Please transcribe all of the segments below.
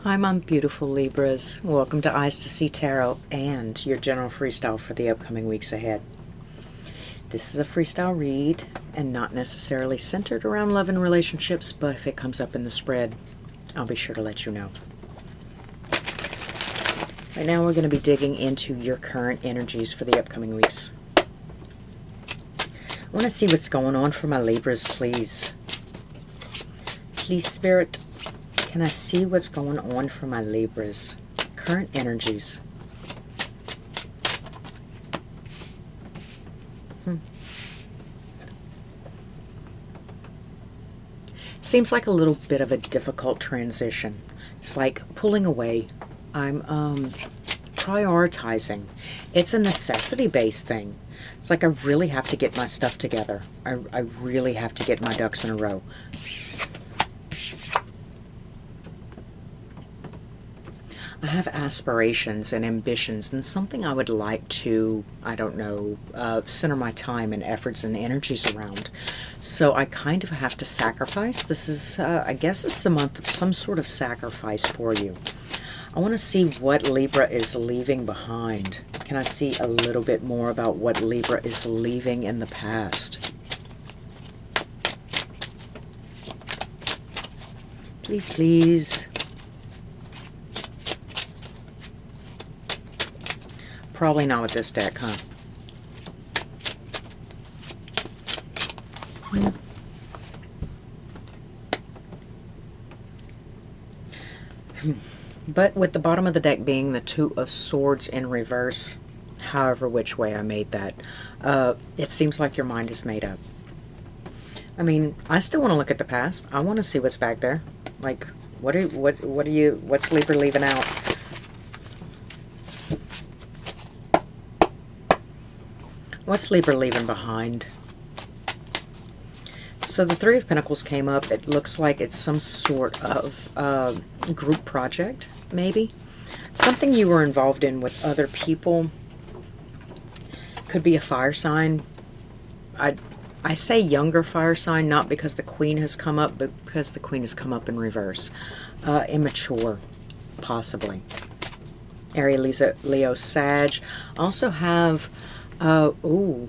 Hi, my beautiful Libras. Welcome to Eyes to See Tarot and your general freestyle for the upcoming weeks ahead. This is a freestyle read and not necessarily centered around love and relationships, but if it comes up in the spread, I'll be sure to let you know. Right now we're going to be digging into your current energies for the upcoming weeks. I want to see what's going on for my Libras, please. Please, Spirit. Can I see what's going on for my Libras? Current energies. Seems like a little bit of a difficult transition. It's like pulling away. I'm prioritizing. It's a necessity-based thing. It's like I really have to get my stuff together. I really have to get my ducks in a row. I have aspirations and ambitions and something I would like to, I don't know, center my time and efforts and energies around. So I kind of have to sacrifice. This is, I guess this is a month of some sort of sacrifice for you. I want to see what Libra is leaving behind. Can I see a little bit more about what Libra is leaving in the past? Please, please. Probably not with this deck, huh? But with the bottom of the deck being the Two of Swords in reverse, however which way I made that, it seems like your mind is made up. I mean, I still want to look at the past. I want to see what's back there. Like, what's Libra leaving out? What's Libra leaving behind? So the Three of Pentacles came up. It looks like it's some sort of group project, maybe. Something you were involved in with other people. Could be a fire sign. I say younger fire sign, not because the Queen has come up, but because the Queen has come up in reverse. Immature, possibly. Aries, Leo, Sag. Also have... ooh.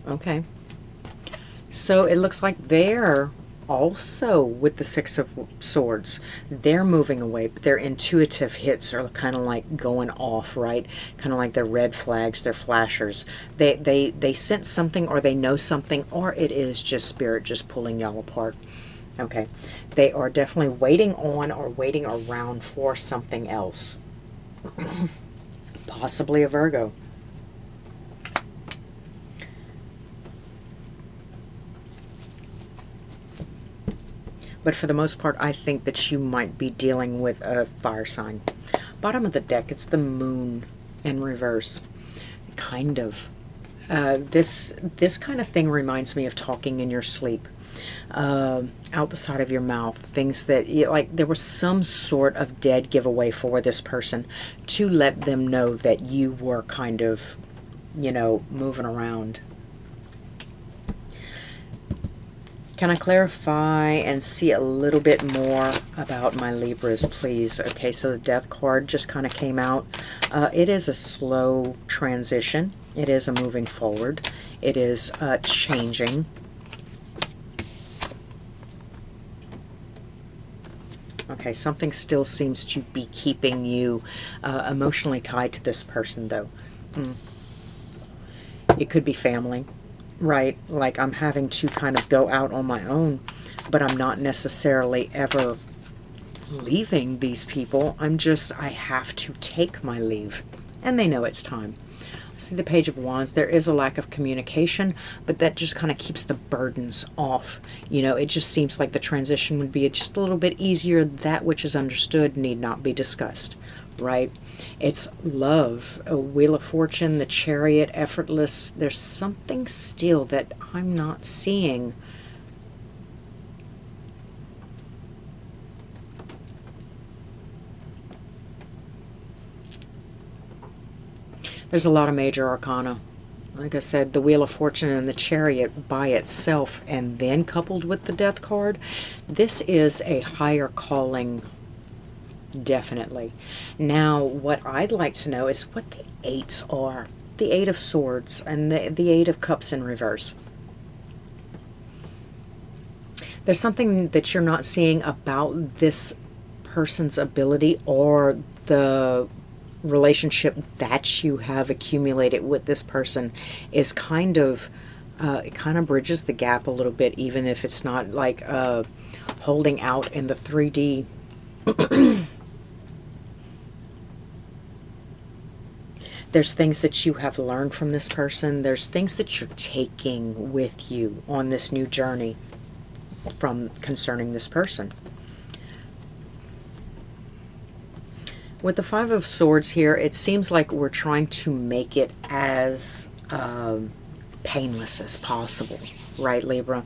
Okay. So it looks like they're also with the Six of Swords. They're moving away, but their intuitive hits are kind of like going off, right? Kind of like their red flags, their flashers. They sense something, or they know something, or it is just spirit just pulling y'all apart. Okay, they are definitely waiting on or waiting around for something else. Possibly a Virgo. But for the most part, I think that you might be dealing with a fire sign. Bottom of the deck, it's the Moon in reverse. Kind of. This kind of thing reminds me of talking in your sleep. Out the side of your mouth, things that like there was some sort of dead giveaway for this person to let them know that you were kind of, you know, moving around. Can I clarify and see a little bit more about my Libras, please? Okay, so the Death card just kind of came out. It is a slow transition. It is a moving forward. It is changing. Okay, something still seems to be keeping you emotionally tied to this person, though. It could be family, right? Like I'm having to kind of go out on my own, but I'm not necessarily ever leaving these people. I have to take my leave, and they know it's time. See the Page of Wands, there is a lack of communication, but that just kind of keeps the burdens off. You know, it just seems like the transition would be just a little bit easier. That which is understood need not be discussed, right? It's love, a Wheel of Fortune, the Chariot, effortless. There's something still that I'm not seeing. There's a lot of major arcana Like I said, the Wheel of Fortune and the Chariot by itself, and then coupled with the Death card, this is a higher calling, definitely. Now, what I'd like to know is what the eights are. The Eight of Swords and the Eight of Cups in reverse. There's something that you're not seeing about this person's ability or the relationship that you have accumulated with this person is kind of it kind of bridges the gap a little bit, even if it's not like holding out in the 3D. There's things that you have learned from this person. There's things that you're taking with you on this new journey from concerning this person. With the Five of Swords here, it seems like we're trying to make it as painless as possible. Right, Libra?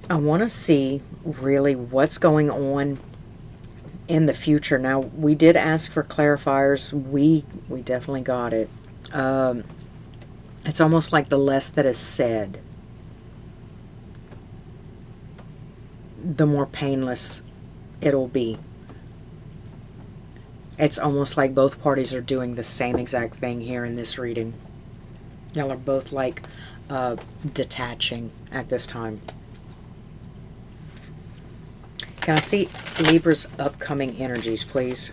I want to see really what's going on in the future. Now, we did ask for clarifiers. We definitely got it. It's almost like the less that is said, the more painless it'll be. It's almost like both parties are doing the same exact thing here in this reading. Y'all are both like detaching at this time. Can I see Libra's upcoming energies, please?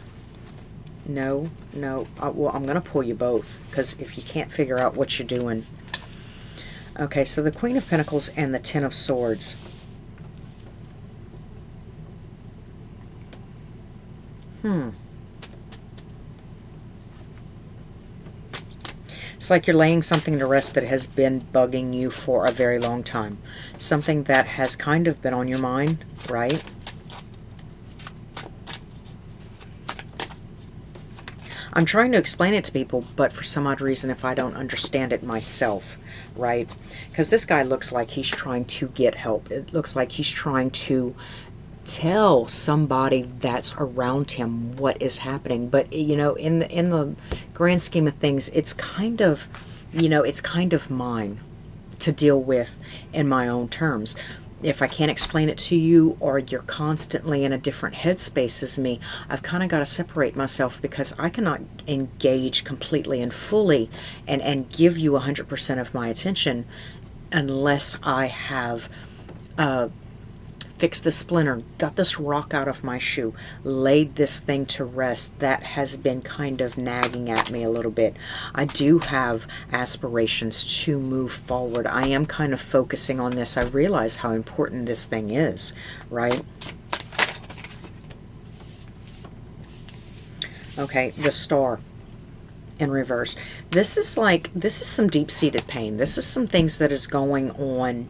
No, no. Well, I'm going to pull you both, because if you can't figure out what you're doing. Okay, so the Queen of Pentacles and the Ten of Swords. It's like you're laying something to rest that has been bugging you for a very long time. Something that has kind of been on your mind, right? I'm trying to explain it to people, but for some odd reason, if I don't understand it myself, right? Because this guy looks like he's trying to get help. It looks like he's trying to tell somebody that's around him what is happening. But, you know, in the grand scheme of things, it's kind of, you know, it's kind of mine to deal with in my own terms. If I can't explain it to you, or you're constantly in a different headspace as me, I've kind of got to separate myself, because I cannot engage completely and fully and give you 100% of my attention unless I have fixed the splinter, got this rock out of my shoe, laid this thing to rest that has been kind of nagging at me a little bit. I do have aspirations to move forward. I am kind of focusing on this. I realize how important this thing is, right? Okay, the Star in reverse. This is some deep-seated pain. This is some things that is going on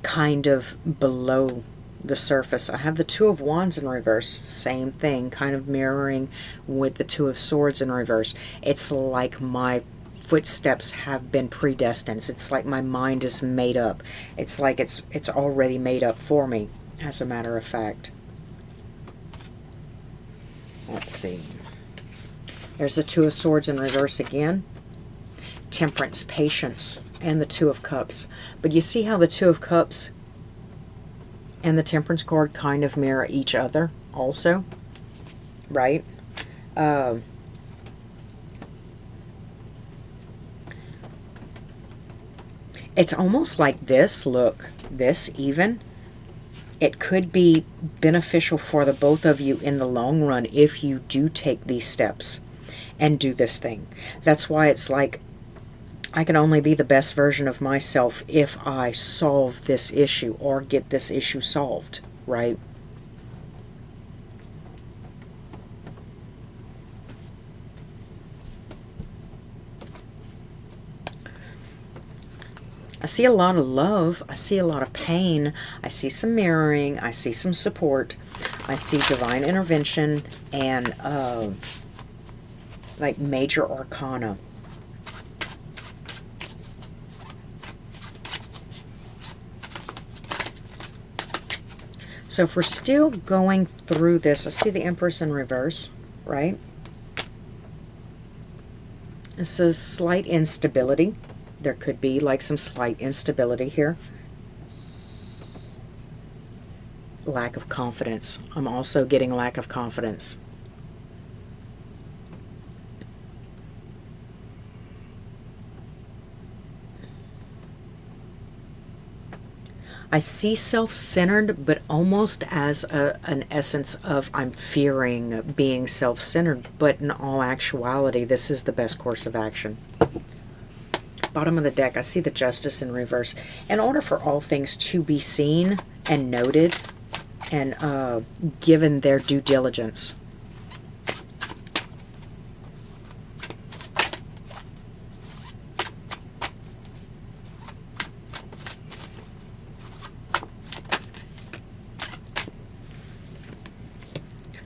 kind of below the surface. I have the Two of Wands in reverse. Same thing, kind of mirroring with the Two of Swords in reverse. It's like my footsteps have been predestined. It's like my mind is made up. It's like it's already made up for me, as a matter of fact. Let's see. There's the Two of Swords in reverse again. Temperance, patience, and the Two of Cups. But you see how the Two of Cups and the Temperance card kind of mirror each other also, right? It's almost like this, look, this even, it could be beneficial for the both of you in the long run if you do take these steps and do this thing. That's why it's like, I can only be the best version of myself if I solve this issue or get this issue solved, right? I see a lot of love. I see a lot of pain. I see some mirroring. I see some support. I see divine intervention and like major arcana. So if we're still going through this, I see the Empress in reverse, right? It says slight instability. There could be like some slight instability here. Lack of confidence. I'm also getting lack of confidence. I see self-centered, but almost as an essence of I'm fearing being self-centered, but in all actuality, this is the best course of action. Bottom of the deck, I see the Justice in reverse. In order for all things to be seen and noted and given their due diligence,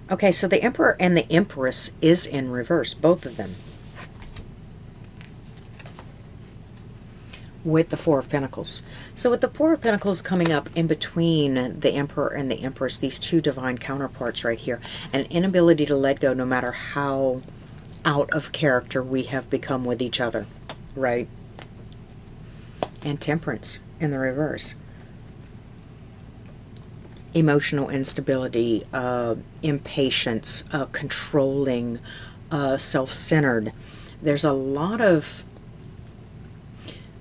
okay, so the Emperor and the Empress is in reverse, both of them. With the Four of Pentacles. So with the Four of Pentacles coming up in between the Emperor and the Empress, these two divine counterparts right here, an inability to let go no matter how out of character we have become with each other, right? And Temperance in the reverse. Emotional instability, impatience, controlling, self-centered. There's a lot of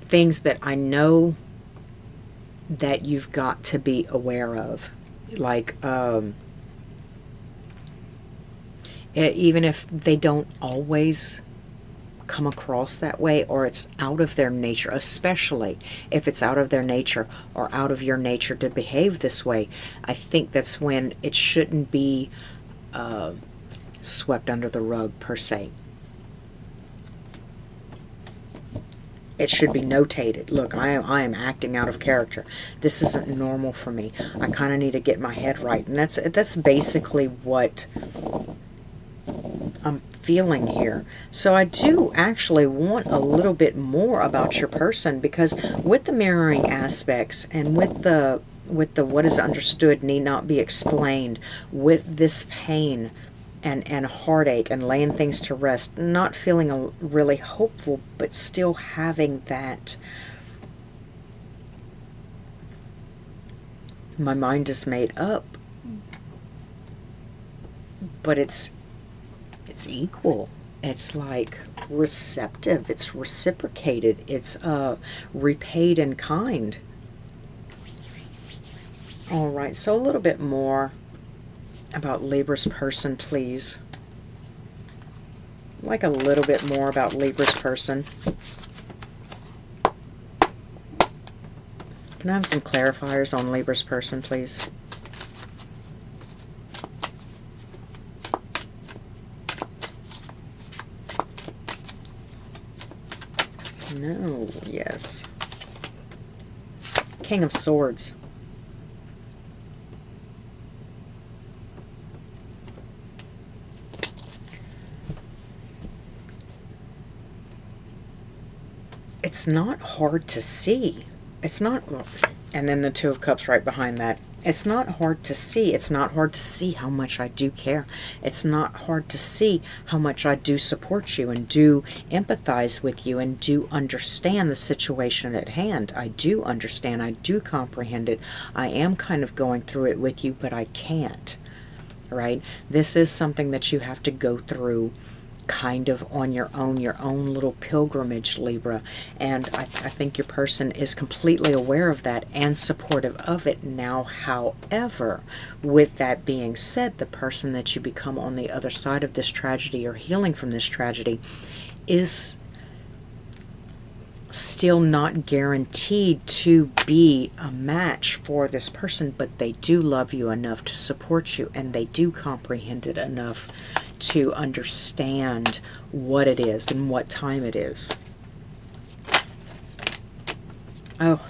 things that I know that you've got to be aware of. Like, even if they don't always come across that way, or it's out of their nature, especially if it's out of their nature or out of your nature to behave this way, I think that's when it shouldn't be swept under the rug per se. It should be notated. Look, I am acting out of character. This isn't normal for me. I kind of need to get my head right. And that's basically what I'm feeling here. So I do actually want a little bit more about your person, because with the mirroring aspects and with the what is understood need not be explained, with this pain and heartache and laying things to rest, not feeling really hopeful, but still having that, my mind is made up, but it's equal. It's like receptive. It's reciprocated. It's repaid in kind. All right, so a little bit more about Libra's person, please. Like a little bit more about Libra's person. Can I have some clarifiers on Libra's person, please? No, yes. King of Swords. It's not hard to see. It's not, and then the Two of Cups right behind that. It's not hard to see. It's not hard to see how much I do care. It's not hard to see how much I do support you and do empathize with you and do understand the situation at hand. I do understand. I do comprehend it. I am kind of going through it with you, but I can't, right? This is something that you have to go through kind of on your own little pilgrimage, Libra. And I think your person is completely aware of that and supportive of it now. However, with that being said, the person that you become on the other side of this tragedy or healing from this tragedy is still not guaranteed to be a match for this person, but they do love you enough to support you, and they do comprehend it enough to understand what it is and what time it is. Oh,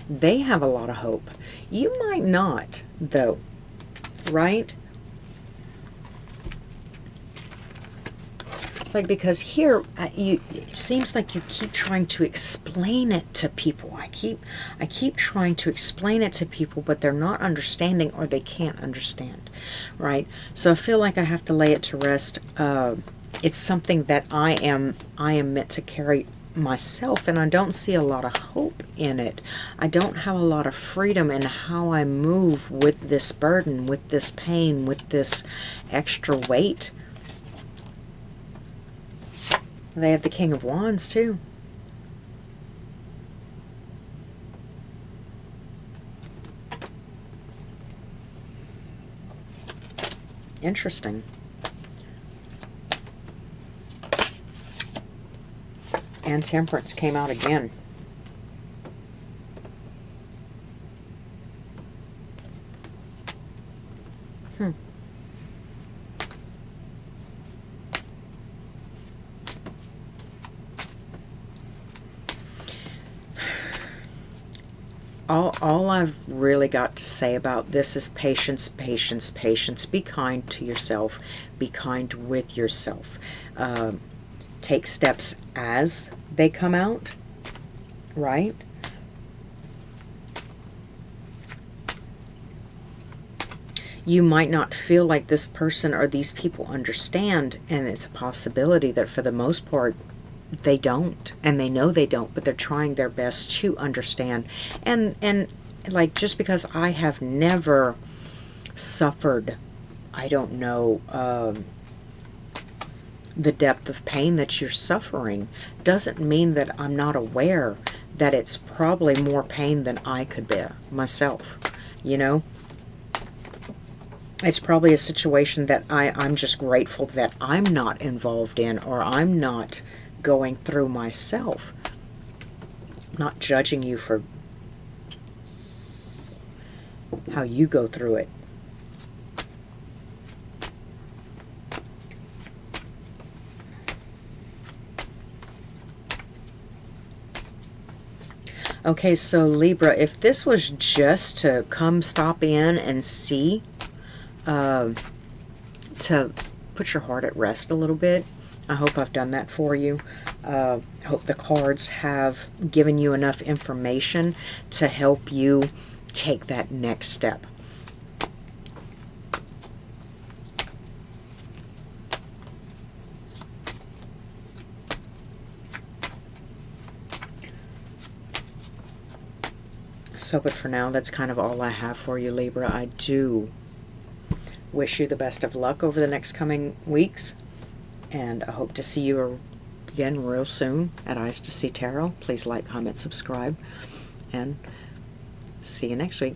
they have a lot of hope. You might not, though, right? It's like, because here it seems like you keep trying to explain it to people. I keep trying to explain it to people, but they're not understanding, or they can't understand, right? So I feel like I have to lay it to rest. It's something that I am meant to carry myself, and I don't see a lot of hope in it. I don't have a lot of freedom in how I move with this burden, with this pain, with this extra weight. They have the King of Wands too. Interesting. And Temperance came out again. All I've really got to say about this is patience, patience, patience. Be kind to yourself. Be kind with yourself. Take steps as they come out, right? You might not feel like this person or these people understand, and it's a possibility that for the most part they don't, and they know they don't, but they're trying their best to understand. And like, just because I have never suffered, I don't know, the depth of pain that you're suffering, doesn't mean that I'm not aware that it's probably more pain than I could bear myself, you know? It's probably a situation that I'm just grateful that I'm not involved in, or I'm not going through myself. I'm not judging you for how you go through it. Okay, so Libra, if this was just to come stop in and see, to put your heart at rest a little bit, I hope I've done that for you. I hope the cards have given you enough information to help you take that next step. So, but for now, that's kind of all I have for you, Libra. I do wish you the best of luck over the next coming weeks, and I hope to see you again real soon at Eyes to See Tarot. Please like, comment, subscribe, and see you next week.